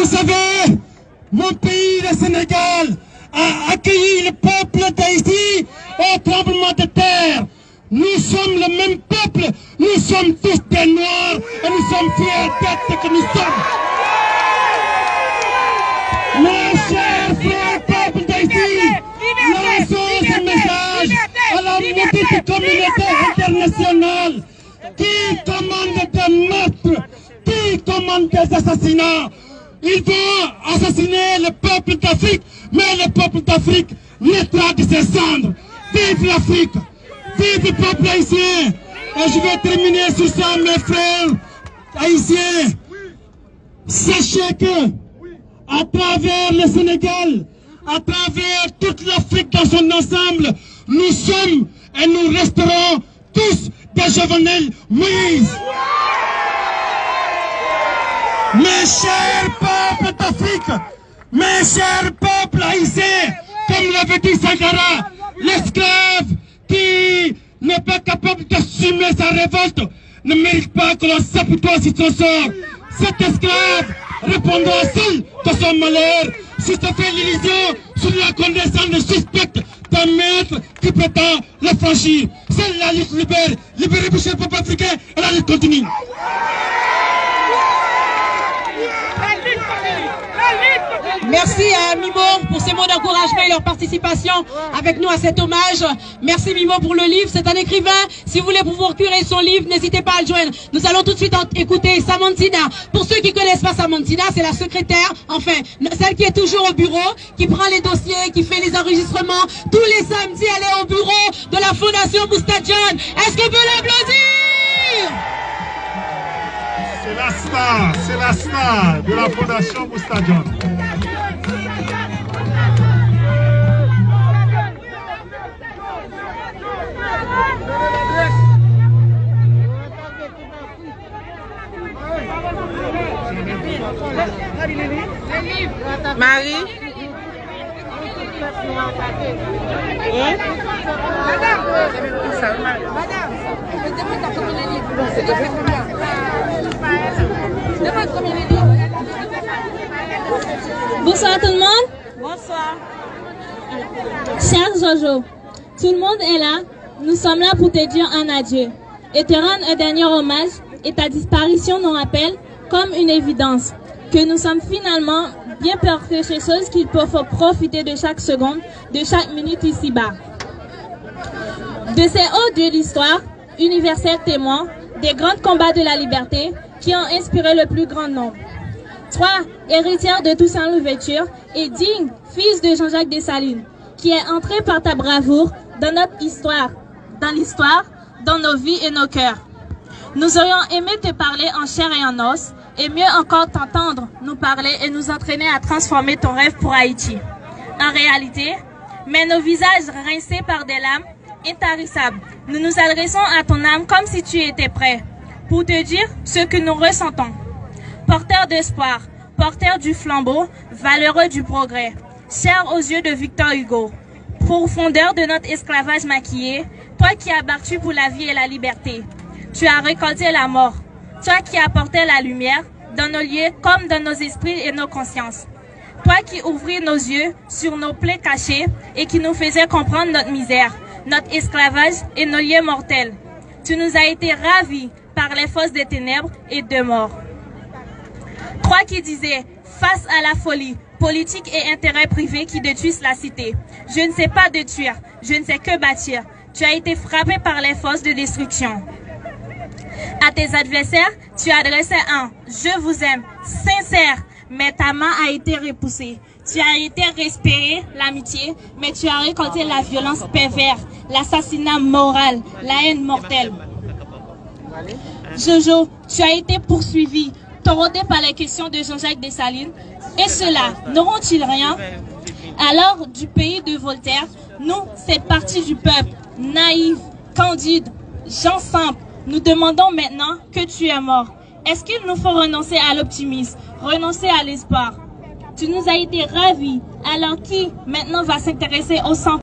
Vous savez, mon pays, le Sénégal, a accueilli le peuple d'Haïti au tremblement de terre. Nous sommes le même peuple, nous sommes tous des Noirs et nous sommes fiers d'être ce que nous sommes. Mes chers frères peuples d'Haïti, lançons ce message à la maudite communauté internationale qui commande des meurtres, qui commande des assassinats. Ils vont assassiner le peuple d'Afrique, mais le peuple d'Afrique naîtra de ses cendres. Vive l'Afrique, vive le peuple haïtien. Et je vais terminer sur ça, mes frères haïtiens. Sachez que, à travers le Sénégal, à travers toute l'Afrique dans son ensemble, nous sommes et nous resterons tous des Jovenel Moïse. Mes chers peuples d'Afrique, mes chers peuples haïtiens, comme l'avait dit Sankara, l'esclave qui n'est pas capable d'assumer sa révolte ne mérite pas que l'on s'apitoie sur son sort. Cet esclave répondra seul de son malheur si se fait l'illusion sur la connaissance suspecte d'un maître qui prétend le franchir. Seule la lutte libère, libérer le peuple africain et la lutte continue. Merci à Mimo pour ces mots d'encouragement et leur participation avec nous à cet hommage. Merci Mimo pour le livre, c'est un écrivain. Si vous voulez vous procurer son livre, n'hésitez pas à le joindre. Nous allons tout de suite écouter Samantina. Pour ceux qui ne connaissent pas Samantina, c'est la secrétaire, enfin, celle qui est toujours au bureau, qui prend les dossiers, qui fait les enregistrements. Tous les samedis, elle est au bureau de la Fondation Moustadjan. Est-ce qu'on peut l'applaudir? C'est la star de la Fondation Moustadjan. Marie. Bonsoir tout le monde. Bonsoir. Cher Jojo, tout le monde est là. Nous sommes là pour te dire un adieu et te rendre un dernier hommage, et ta disparition nous rappelle, comme une évidence, que nous sommes finalement bien plus quelque chose qu'il faut profiter de chaque seconde, de chaque minute ici-bas. De ces hauts dieux d'histoire, universels témoins, des grands combats de la liberté qui ont inspiré le plus grand nombre. Toi, héritière de Toussaint Louverture et digne fils de Jean-Jacques Dessalines, qui est entré par ta bravoure dans notre histoire, dans nos vies et nos cœurs. Nous aurions aimé te parler en chair et en os, et mieux encore t'entendre nous parler et nous entraîner à transformer ton rêve pour Haïti. En réalité, mais nos visages rincés par des larmes intarissables, nous nous adressons à ton âme comme si tu étais prêt, pour te dire ce que nous ressentons. Porteur d'espoir, porteur du flambeau, valeureux du progrès, cher aux yeux de Victor Hugo, profondeur de notre esclavage maquillé, toi qui as battu pour la vie et la liberté, tu as récolté la mort, toi qui apportais la lumière dans nos lieux comme dans nos esprits et nos consciences, toi qui ouvris nos yeux sur nos plaies cachées et qui nous faisais comprendre notre misère, notre esclavage et nos lieux mortels. Tu nous as été ravis par les fosses des ténèbres et de mort. Toi qui disais, face à la folie, politique et intérêts privés qui détruisent la cité, je ne sais pas détruire, je ne sais que bâtir. Tu as été frappé par les forces de destruction. À tes adversaires, tu as adressé un « je vous aime » sincère, mais ta main a été repoussée. Tu as été respiré l'amitié, mais tu as récolté la violence perverse, l'assassinat moral, la haine mortelle. Jojo, tu as été poursuivi, taraudé par les questions de Jean-Jacques Dessalines. Et ceux-là, n'auront-ils rien? Alors, du pays de Voltaire, nous, cette partie du peuple, naïve, candide, gens simples, nous demandons maintenant que tu es mort. Est-ce qu'il nous faut renoncer à l'optimisme, renoncer à l'espoir? Tu nous as été ravis, alors qui maintenant va s'intéresser au sang?